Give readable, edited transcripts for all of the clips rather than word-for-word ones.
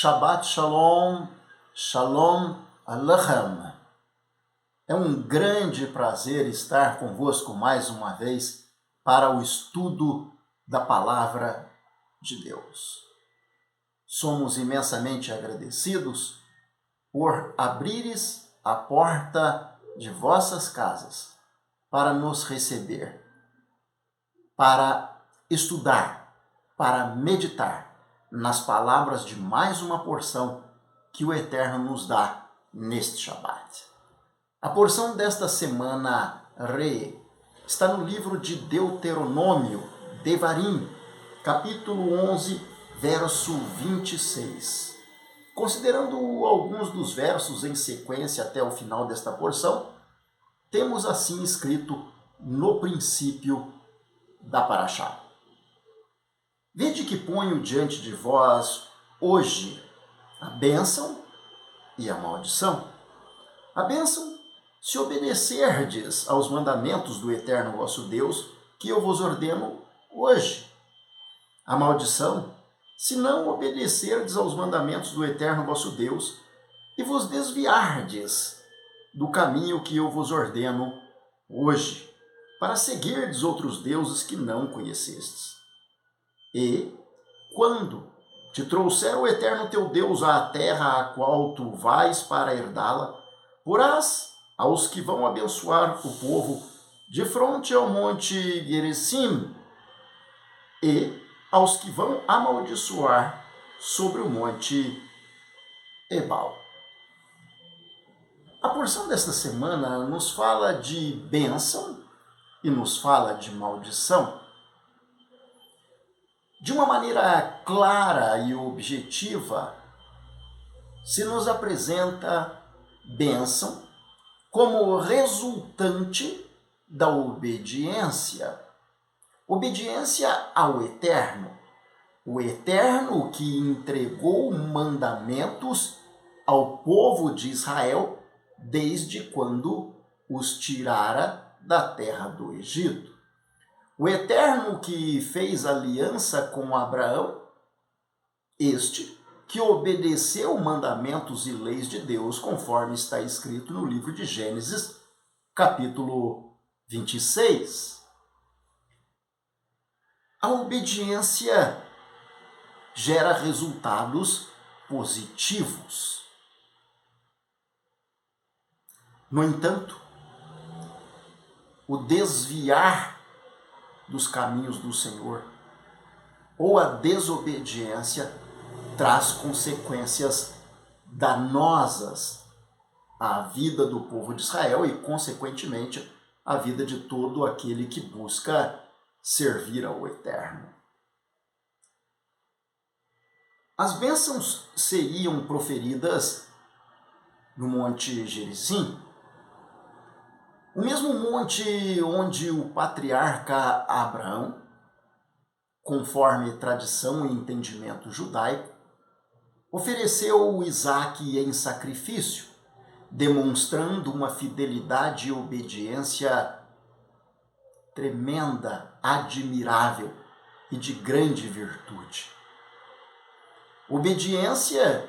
Shabbat Shalom, Shalom Aleichem. É um grande prazer estar convosco mais uma vez para o estudo da Palavra de Deus. Somos imensamente agradecidos por abrires a porta de vossas casas para nos receber, para estudar, para meditar nas palavras de mais uma porção que o Eterno nos dá neste Shabat. A porção desta semana está no livro de Deuteronômio, Devarim, capítulo 11, verso 26. Considerando alguns dos versos em sequência até o final desta porção, temos assim escrito no princípio da Parashá: Vede que ponho diante de vós hoje a bênção e a maldição. A bênção, se obedecerdes aos mandamentos do Eterno vosso Deus, que eu vos ordeno hoje. A maldição, se não obedecerdes aos mandamentos do Eterno vosso Deus, e vos desviardes do caminho que eu vos ordeno hoje, para seguirdes outros deuses que não conhecestes. E, quando te trouxer o Eterno teu Deus à terra a qual tu vais para herdá-la, porás aos que vão abençoar o povo de fronte ao monte Gerizim, e aos que vão amaldiçoar sobre o monte Ebal. A porção desta semana nos fala de bênção e nos fala de maldição. De uma maneira clara e objetiva, se nos apresenta bênção como resultante da obediência. Obediência ao Eterno. O Eterno que entregou mandamentos ao povo de Israel desde quando os tirara da terra do Egito. O Eterno que fez aliança com Abraão, este que obedeceu mandamentos e leis de Deus, conforme está escrito no livro de Gênesis, capítulo 26. A obediência gera resultados positivos. No entanto, o desviar dos caminhos do Senhor ou a desobediência traz consequências danosas à vida do povo de Israel e, consequentemente, à vida de todo aquele que busca servir ao Eterno. As bênçãos seriam proferidas no Monte Gerizim, o mesmo monte onde o patriarca Abraão, conforme tradição e entendimento judaico, ofereceu Isaque em sacrifício, demonstrando uma fidelidade e obediência tremenda, admirável e de grande virtude. Obediência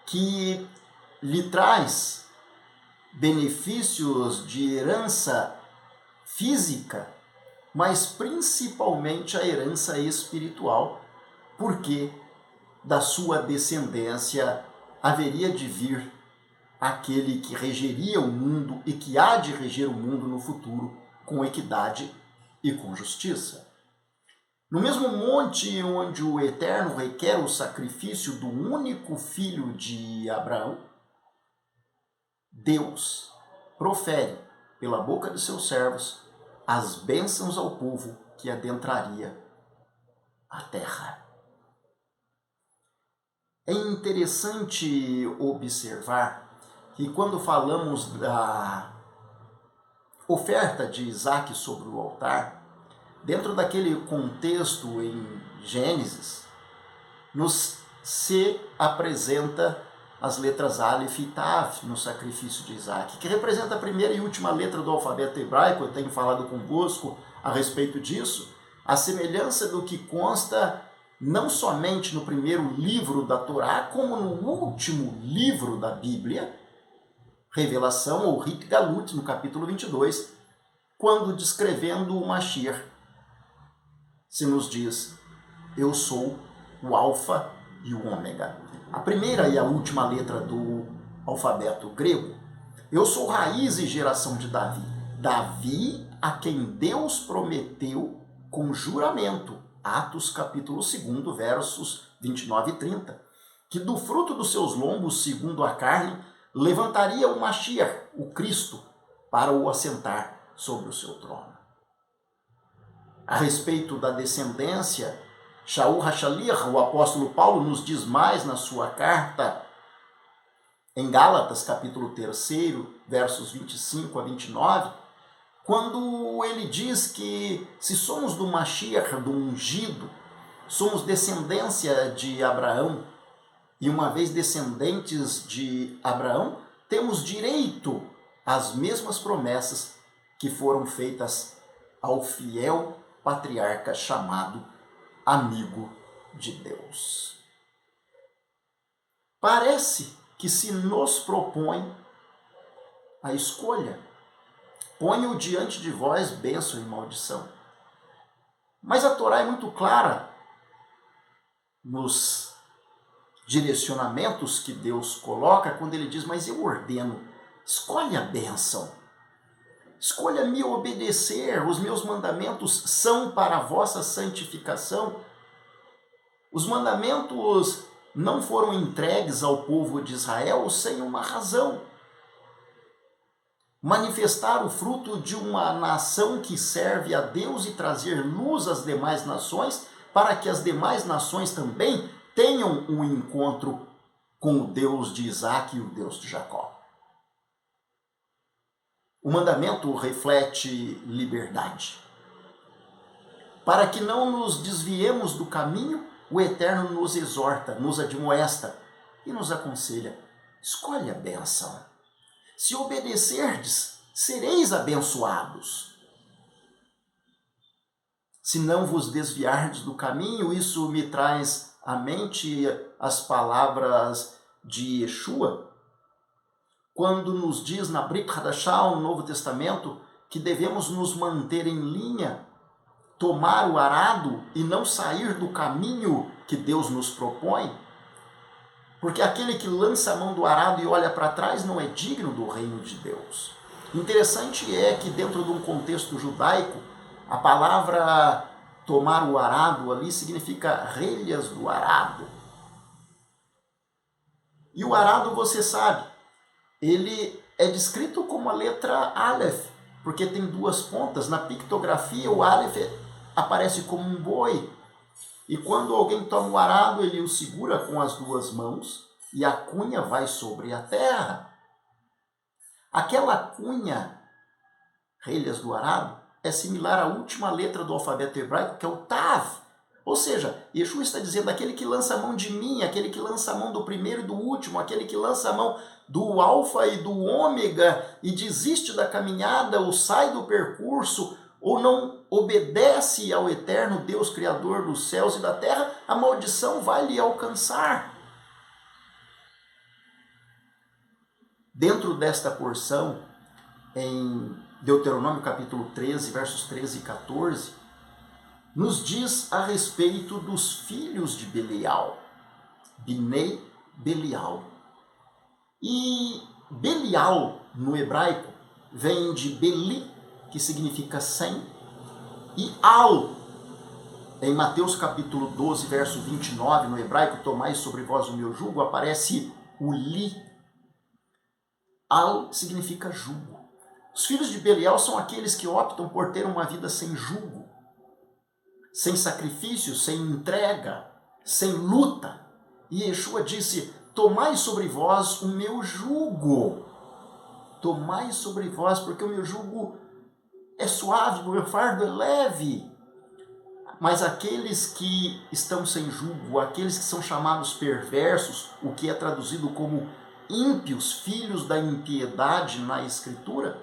que lhe traz benefícios de herança física, mas principalmente a herança espiritual, porque da sua descendência haveria de vir aquele que regeria o mundo e que há de reger o mundo no futuro com equidade e com justiça. No mesmo monte onde o Eterno requer o sacrifício do único filho de Abraão, Deus profere, pela boca de seus servos, as bênçãos ao povo que adentraria a terra. É interessante observar que quando falamos da oferta de Isaque sobre o altar, dentro daquele contexto em Gênesis, nos se apresenta as letras Aleph e Tav no sacrifício de Isaque, que representa a primeira e última letra do alfabeto hebraico. Eu tenho falado convosco a respeito disso, a semelhança do que consta não somente no primeiro livro da Torá, como no último livro da Bíblia, Revelação ou Rit Galut, no capítulo 22, quando descrevendo o Mashiach, se nos diz: eu sou o Alfa e o Ômega. A primeira e a última letra do alfabeto grego. Eu sou raiz e geração de Davi. Davi, a quem Deus prometeu com juramento, Atos capítulo 2, versos 29 e 30, que do fruto dos seus lombos, segundo a carne, levantaria o Mashiach, o Cristo, para o assentar sobre o seu trono. A respeito da descendência, Shaul HaShaliach, o apóstolo Paulo, nos diz mais na sua carta em Gálatas, capítulo 3, versos 25 a 29, quando ele diz que se somos do Mashiach, do ungido, somos descendência de Abraão, e uma vez descendentes de Abraão, temos direito às mesmas promessas que foram feitas ao fiel patriarca chamado amigo de Deus. Parece que se nos propõe a escolha. Ponho diante de vós bênção e maldição. Mas a Torá é muito clara nos direcionamentos que Deus coloca quando ele diz: mas eu ordeno, escolhe a bênção. Escolha me obedecer, os meus mandamentos são para a vossa santificação. Os mandamentos não foram entregues ao povo de Israel sem uma razão. Manifestar o fruto de uma nação que serve a Deus e trazer luz às demais nações, para que as demais nações também tenham um encontro com o Deus de Isaac e o Deus de Jacó. O mandamento reflete liberdade. Para que não nos desviemos do caminho, o Eterno nos exorta, nos admoesta e nos aconselha: escolhe a bênção. Se obedecerdes, sereis abençoados. Se não vos desviardes do caminho, isso me traz à mente as palavras de Yeshua, quando nos diz na Brit Hadashah, no Novo Testamento, que devemos nos manter em linha, tomar o arado e não sair do caminho que Deus nos propõe, porque aquele que lança a mão do arado e olha para trás não é digno do reino de Deus. Interessante é que dentro de um contexto judaico, a palavra tomar o arado ali significa relhas do arado. E o arado, você sabe, ele é descrito como a letra Aleph, porque tem duas pontas. Na pictografia, o Aleph aparece como um boi. E quando alguém toma o arado, ele o segura com as duas mãos e a cunha vai sobre a terra. Aquela cunha, relhas do arado, é similar à última letra do alfabeto hebraico, que é o Tav. Ou seja, Yeshua está dizendo: aquele que lança a mão de mim, aquele que lança a mão do primeiro e do último, aquele que lança a mão do alfa e do ômega e desiste da caminhada ou sai do percurso ou não obedece ao eterno Deus Criador dos céus e da terra, a maldição vai lhe alcançar. Dentro desta porção, em Deuteronômio capítulo 13, versos 13 e 14, nos diz a respeito dos filhos de Belial, Binei Belial. E Belial, no hebraico, vem de Beli, que significa 100, e Al, em Mateus capítulo 12, verso 29, no hebraico, tomai sobre vós o meu jugo, aparece o Li. Al significa jugo. Os filhos de Belial são aqueles que optam por ter uma vida sem jugo, sem sacrifício, sem entrega, sem luta. E Yeshua disse: tomai sobre vós o meu jugo. Tomai sobre vós, porque o meu jugo é suave, o meu fardo é leve. Mas aqueles que estão sem jugo, aqueles que são chamados perversos, o que é traduzido como ímpios, filhos da impiedade na Escritura,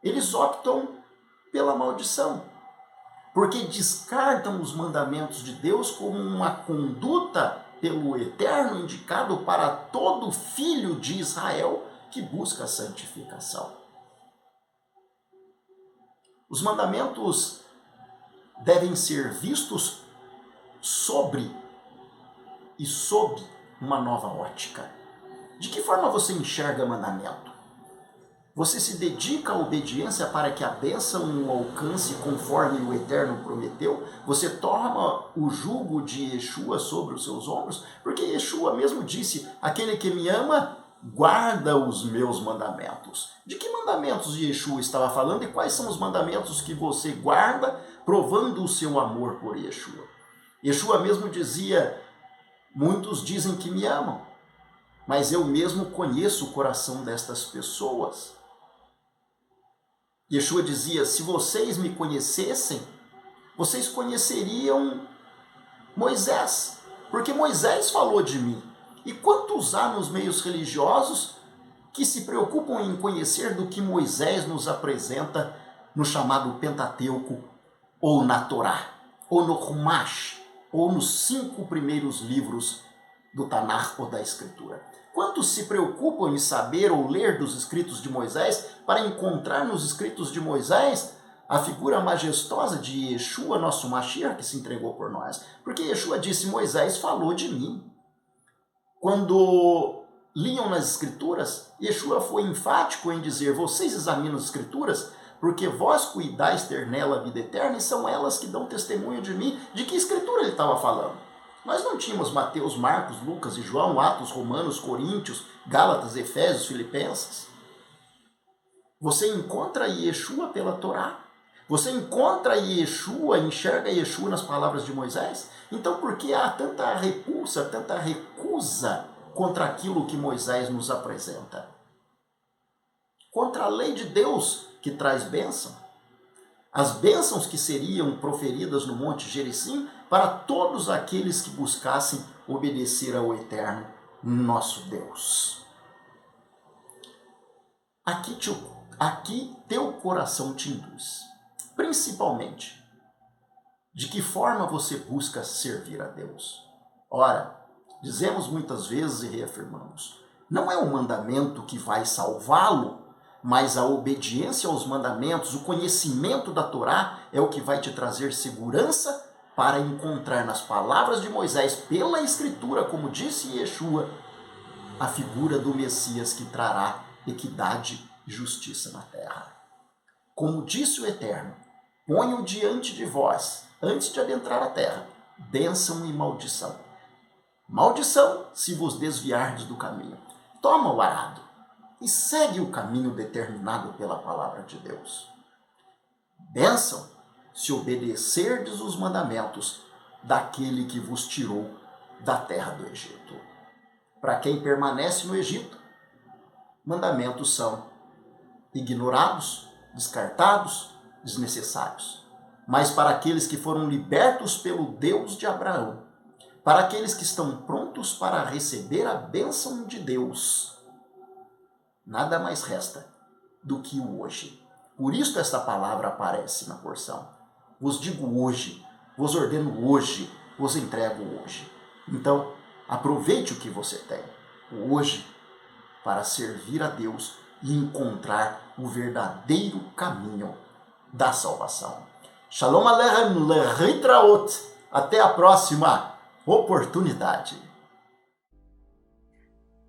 eles optam pela maldição. porque descartam os mandamentos de Deus como uma conduta pelo Eterno indicado para todo filho de Israel que busca a santificação. Os mandamentos devem ser vistos sob uma nova ótica. De que forma você enxerga mandamento? Você se dedica à obediência para que a bênção o alcance conforme o Eterno prometeu? Você toma o jugo de Yeshua sobre os seus ombros? Porque Yeshua mesmo disse, aquele que me ama, guarda os meus mandamentos. De que mandamentos Yeshua estava falando e quais são os mandamentos que você guarda, provando o seu amor por Yeshua? Yeshua mesmo dizia, muitos dizem que me amam, mas eu mesmo conheço o coração destas pessoas. Yeshua dizia, se vocês me conhecessem, vocês conheceriam Moisés, porque Moisés falou de mim. E quantos há nos meios religiosos que se preocupam em conhecer do que Moisés nos apresenta no chamado Pentateuco, ou na Torá, ou no Humash, ou nos 5 primeiros livros do Tanakh ou da Escritura? Quantos se preocupam em saber ou ler dos escritos de Moisés para encontrar nos escritos de Moisés a figura majestosa de Yeshua, nosso Mashiach, que se entregou por nós? Porque Yeshua disse, Moisés falou de mim. Quando liam nas escrituras, Yeshua foi enfático em dizer, vocês examinam as escrituras, porque vós cuidais ter nela a vida eterna, e são elas que dão testemunho de mim. De que escritura ele estava falando? Nós não tínhamos Mateus, Marcos, Lucas e João, Atos, Romanos, Coríntios, Gálatas, Efésios, Filipenses. Você encontra Yeshua pela Torá. Você encontra Yeshua, enxerga Yeshua nas palavras de Moisés. Então por que há tanta repulsa, tanta recusa contra aquilo que Moisés nos apresenta? Contra a lei de Deus que traz bênção. As bênçãos que seriam proferidas no Monte Gerizim para todos aqueles que buscassem obedecer ao Eterno, nosso Deus. Aqui teu coração te induz, principalmente, de que forma você busca servir a Deus. Ora, dizemos muitas vezes e reafirmamos, não é o mandamento que vai salvá-lo, mas a obediência aos mandamentos, o conhecimento da Torá é o que vai te trazer segurança para encontrar nas palavras de Moisés, pela Escritura, como disse Yeshua, a figura do Messias que trará equidade e justiça na terra. Como disse o Eterno, ponho diante de vós, antes de adentrar a terra, bênção e maldição. Maldição se vos desviardes do caminho. Toma o arado e segue o caminho determinado pela palavra de Deus. Bênção se obedecerdes os mandamentos daquele que vos tirou da terra do Egito. Para quem permanece no Egito, mandamentos são ignorados, descartados, desnecessários. Mas para aqueles que foram libertos pelo Deus de Abraão, para aqueles que estão prontos para receber a bênção de Deus, nada mais resta do que o hoje. Por isso esta palavra aparece na porção. Vos digo hoje, vos ordeno hoje, vos entrego hoje. Então, aproveite o que você tem, o hoje, para servir a Deus e encontrar o verdadeiro caminho da salvação. Shalom Aleichem Lehitraot. Até a próxima oportunidade.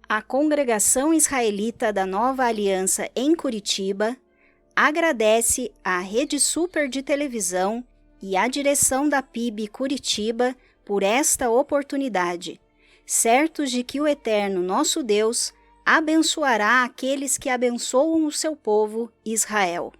A Congregação Israelita da Nova Aliança em Curitiba agradece à Rede Super de Televisão e à direção da PIB Curitiba por esta oportunidade, certos de que o Eterno nosso Deus abençoará aqueles que abençoam o seu povo Israel.